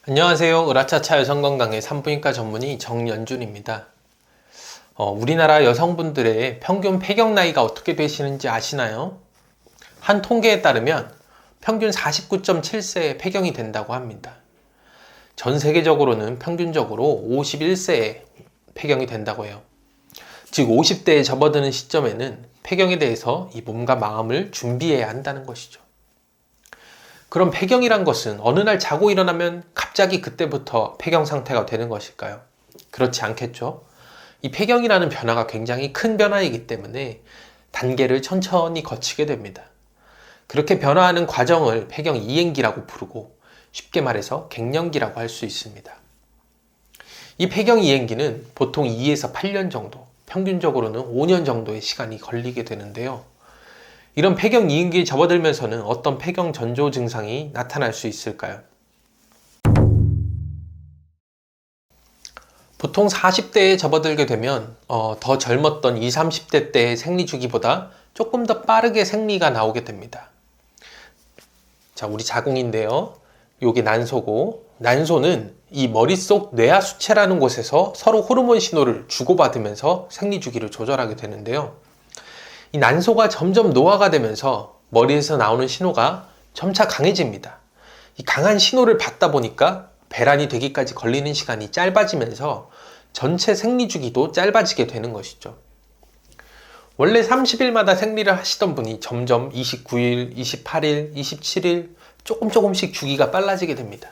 안녕하세요. 으라차차 여성건강의 산부인과 전문의 정연준입니다. 우리나라 여성분들의 평균 폐경 나이가 어떻게 되시는지 아시나요? 한 통계에 따르면 평균 49.7세에 폐경이 된다고 합니다. 전 세계적으로는 평균적으로 51세에 폐경이 된다고 해요. 즉 50대에 접어드는 시점에는 폐경에 대해서 이 몸과 마음을 준비해야 한다는 것이죠. 그럼 폐경이란 것은 어느 날 자고 일어나면 갑자기 그때부터 폐경 상태가 되는 것일까요? 그렇지 않겠죠? 이 폐경이라는 변화가 굉장히 큰 변화이기 때문에 단계를 천천히 거치게 됩니다. 그렇게 변화하는 과정을 폐경 이행기라고 부르고 쉽게 말해서 갱년기라고 할 수 있습니다. 이 폐경 이행기는 보통 2에서 8년 정도, 평균적으로는 5년 정도의 시간이 걸리게 되는데요. 이런 폐경 이행기에 접어들면서는 어떤 폐경 전조 증상이 나타날 수 있을까요? 보통 40대에 접어들게 되면 더 젊었던 20, 30대 때의 생리 주기보다 조금 더 빠르게 생리가 나오게 됩니다. 자, 우리 자궁인데요. 요게 난소고, 난소는 이 머릿속 뇌하수체라는 곳에서 서로 호르몬 신호를 주고받으면서 생리 주기를 조절하게 되는데요. 이 난소가 점점 노화가 되면서 머리에서 나오는 신호가 점차 강해집니다. 이 강한 신호를 받다 보니까 배란이 되기까지 걸리는 시간이 짧아지면서 전체 생리 주기도 짧아지게 되는 것이죠. 원래 30일마다 생리를 하시던 분이 점점 29일, 28일, 27일 조금씩 주기가 빨라지게 됩니다.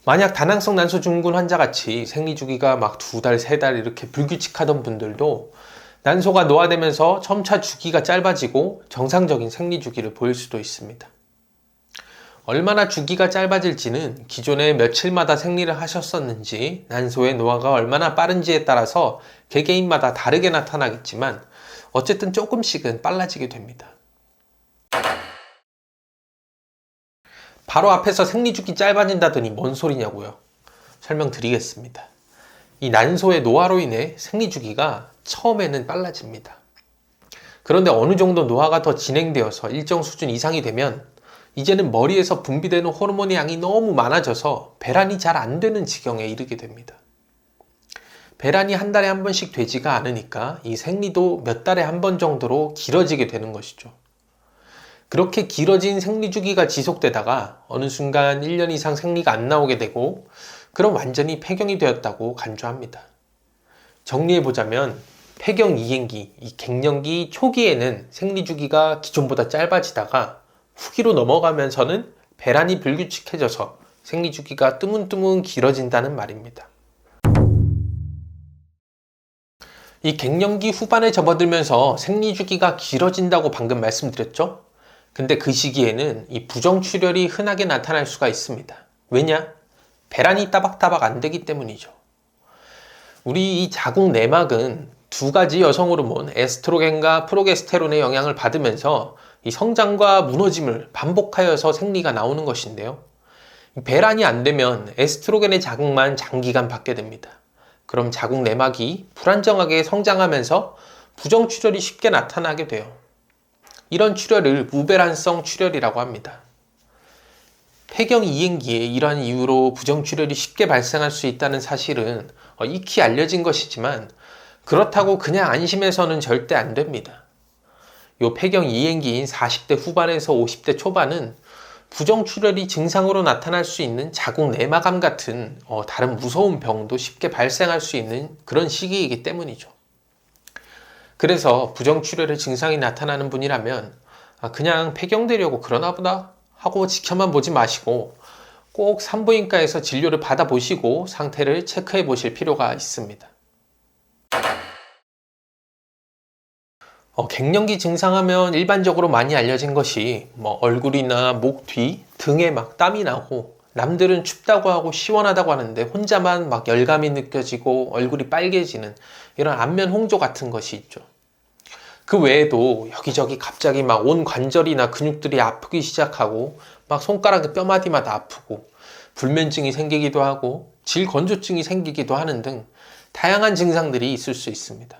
만약 다낭성 난소 증후군 환자 같이 생리 주기가 막 2달, 3달 이렇게 불규칙하던 분들도 난소가 노화되면서 점차 주기가 짧아지고 정상적인 생리 주기를 보일 수도 있습니다. 얼마나 주기가 짧아질지는 기존에 며칠마다 생리를 하셨었는지, 난소의 노화가 얼마나 빠른지에 따라서 개개인마다 다르게 나타나겠지만 어쨌든 조금씩은 빨라지게 됩니다. 바로 앞에서 생리 주기 짧아진다더니 뭔 소리냐고요? 설명드리겠습니다. 이 난소의 노화로 인해 생리 주기가 처음에는 빨라집니다. 그런데 어느 정도 노화가 더 진행되어서 일정 수준 이상이 되면 이제는 머리에서 분비되는 호르몬의 양이 너무 많아져서 배란이 잘 안 되는 지경에 이르게 됩니다. 배란이 한 달에 한 번씩 되지가 않으니까 이 생리도 몇 달에 한 번 정도로 길어지게 되는 것이죠. 그렇게 길어진 생리 주기가 지속되다가 어느 순간 1년 이상 생리가 안 나오게 되고 그럼 완전히 폐경이 되었다고 간주합니다. 정리해보자면 폐경 이행기, 이 갱년기 초기에는 생리 주기가 기존보다 짧아지다가 후기로 넘어가면서는 배란이 불규칙해져서 생리 주기가 뜨문뜨문 길어진다는 말입니다. 이 갱년기 후반에 접어들면서 생리 주기가 길어진다고 방금 말씀드렸죠? 근데 그 시기에는 이 부정출혈이 흔하게 나타날 수가 있습니다. 왜냐? 배란이 따박따박 안 되기 때문이죠. 우리 이 자궁 내막은 두 가지 여성 호르몬 에스트로겐과 프로게스테론의 영향을 받으면서 이 성장과 무너짐을 반복하여서 생리가 나오는 것인데요. 배란이 안 되면 에스트로겐의 자극만 장기간 받게 됩니다. 그럼 자궁 내막이 불안정하게 성장하면서 부정출혈이 쉽게 나타나게 돼요. 이런 출혈을 무배란성 출혈이라고 합니다. 폐경 이행기에 이러한 이유로 부정출혈이 쉽게 발생할 수 있다는 사실은 익히 알려진 것이지만 그렇다고 그냥 안심해서는 절대 안 됩니다. 요 폐경 이행기인 40대 후반에서 50대 초반은 부정출혈이 증상으로 나타날 수 있는 자궁 내막암 같은 다른 무서운 병도 쉽게 발생할 수 있는 그런 시기이기 때문이죠. 그래서 부정출혈의 증상이 나타나는 분이라면 그냥 폐경되려고 그러나 보다 하고 지켜만 보지 마시고 꼭 산부인과에서 진료를 받아보시고 상태를 체크해 보실 필요가 있습니다. 갱년기 증상하면 일반적으로 많이 알려진 것이 얼굴이나 목 뒤, 등에 막 땀이 나고 남들은 춥다고 하고 시원하다고 하는데 혼자만 막 열감이 느껴지고 얼굴이 빨개지는 이런 안면 홍조 같은 것이 있죠. 그 외에도 여기저기 갑자기 막 온 관절이나 근육들이 아프기 시작하고 막 손가락의 뼈마디마다 아프고 불면증이 생기기도 하고 질건조증이 생기기도 하는 등 다양한 증상들이 있을 수 있습니다.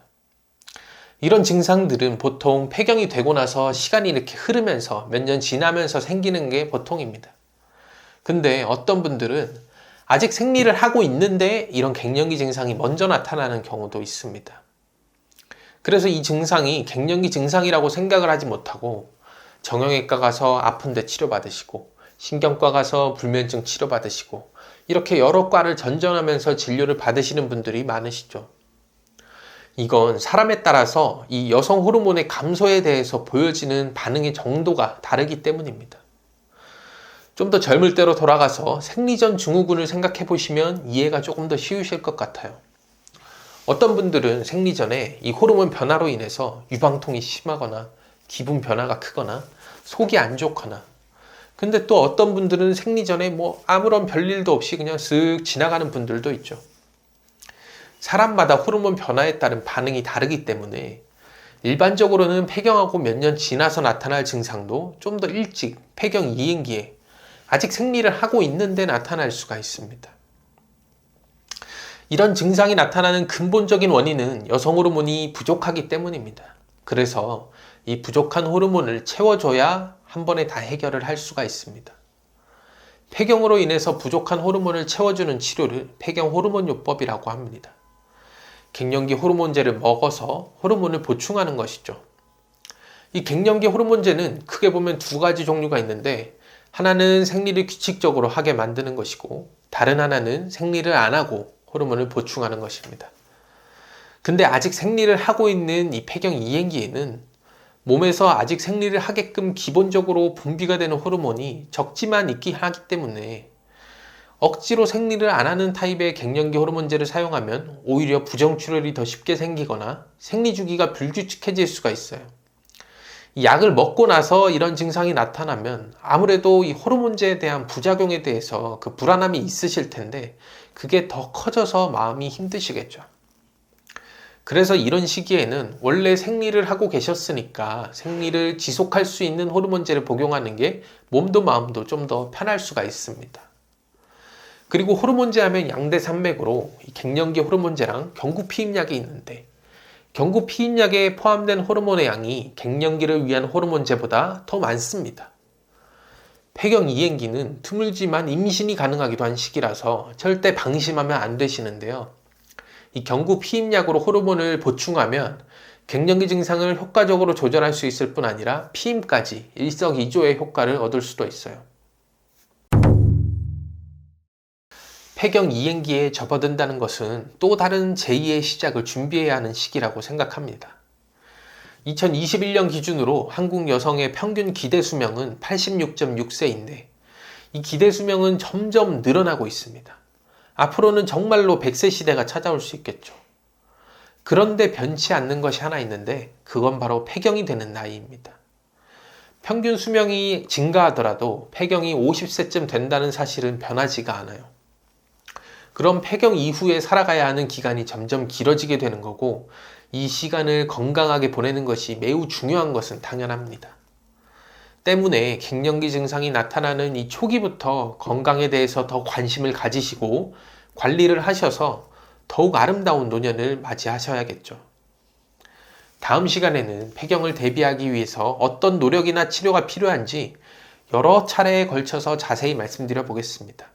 이런 증상들은 보통 폐경이 되고 나서 시간이 이렇게 흐르면서 몇 년 지나면서 생기는 게 보통입니다. 근데 어떤 분들은 아직 생리를 하고 있는데 이런 갱년기 증상이 먼저 나타나는 경우도 있습니다. 그래서 이 증상이 갱년기 증상이라고 생각을 하지 못하고 정형외과 가서 아픈데 치료받으시고 신경과 가서 불면증 치료받으시고 이렇게 여러 과를 전전하면서 진료를 받으시는 분들이 많으시죠. 이건 사람에 따라서 이 여성 호르몬의 감소에 대해서 보여지는 반응의 정도가 다르기 때문입니다. 좀 더 젊을 때로 돌아가서 생리전 증후군을 생각해 보시면 이해가 조금 더 쉬우실 것 같아요. 어떤 분들은 생리전에 이 호르몬 변화로 인해서 유방통이 심하거나 기분 변화가 크거나 속이 안 좋거나, 근데 또 어떤 분들은 생리전에 뭐 아무런 별일도 없이 그냥 쓱 지나가는 분들도 있죠. 사람마다 호르몬 변화에 따른 반응이 다르기 때문에 일반적으로는 폐경하고 몇 년 지나서 나타날 증상도 좀 더 일찍 폐경 이행기에 아직 생리를 하고 있는데 나타날 수가 있습니다. 이런 증상이 나타나는 근본적인 원인은 여성 호르몬이 부족하기 때문입니다. 그래서 이 부족한 호르몬을 채워줘야 한 번에 다 해결을 할 수가 있습니다. 폐경으로 인해서 부족한 호르몬을 채워주는 치료를 폐경 호르몬요법이라고 합니다. 갱년기 호르몬제를 먹어서 호르몬을 보충하는 것이죠. 이 갱년기 호르몬제는 크게 보면 두 가지 종류가 있는데, 하나는 생리를 규칙적으로 하게 만드는 것이고 다른 하나는 생리를 안 하고 호르몬을 보충하는 것입니다. 근데 아직 생리를 하고 있는 이 폐경 이행기에는 몸에서 아직 생리를 하게끔 기본적으로 분비가 되는 호르몬이 적지만 있긴 하기 때문에 억지로 생리를 안 하는 타입의 갱년기 호르몬제를 사용하면 오히려 부정출혈이 더 쉽게 생기거나 생리주기가 불규칙해질 수가 있어요. 이 약을 먹고 나서 이런 증상이 나타나면 아무래도 이 호르몬제에 대한 부작용에 대해서 그 불안함이 있으실 텐데 그게 더 커져서 마음이 힘드시겠죠. 그래서 이런 시기에는 원래 생리를 하고 계셨으니까 생리를 지속할 수 있는 호르몬제를 복용하는 게 몸도 마음도 좀 더 편할 수가 있습니다. 그리고 호르몬제 하면 양대산맥으로 이 갱년기 호르몬제랑 경구피임약이 있는데, 경구피임약에 포함된 호르몬의 양이 갱년기를 위한 호르몬제보다 더 많습니다. 폐경 이행기는 드물지만 임신이 가능하기도 한 시기라서 절대 방심하면 안 되시는데요. 이 경구피임약으로 호르몬을 보충하면 갱년기 증상을 효과적으로 조절할 수 있을 뿐 아니라 피임까지 일석이조의 효과를 얻을 수도 있어요. 폐경 이행기에 접어든다는 것은 또 다른 제2의 시작을 준비해야 하는 시기라고 생각합니다. 2021년 기준으로 한국 여성의 평균 기대 수명은 86.6세인데 이 기대 수명은 점점 늘어나고 있습니다. 앞으로는 정말로 100세 시대가 찾아올 수 있겠죠. 그런데 변치 않는 것이 하나 있는데 그건 바로 폐경이 되는 나이입니다. 평균 수명이 증가하더라도 폐경이 50세쯤 된다는 사실은 변하지가 않아요. 그럼 폐경 이후에 살아가야 하는 기간이 점점 길어지게 되는 거고, 이 시간을 건강하게 보내는 것이 매우 중요한 것은 당연합니다. 때문에 갱년기 증상이 나타나는 이 초기부터 건강에 대해서 더 관심을 가지시고 관리를 하셔서 더욱 아름다운 노년을 맞이하셔야겠죠. 다음 시간에는 폐경을 대비하기 위해서 어떤 노력이나 치료가 필요한지 여러 차례에 걸쳐서 자세히 말씀드려 보겠습니다.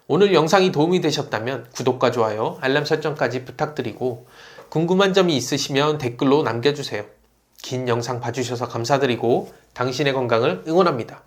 오늘 영상이 도움이 되셨다면 구독과 좋아요, 알람 설정까지 부탁드리고 궁금한 점이 있으시면 댓글로 남겨주세요. 긴 영상 봐주셔서 감사드리고 당신의 건강을 응원합니다.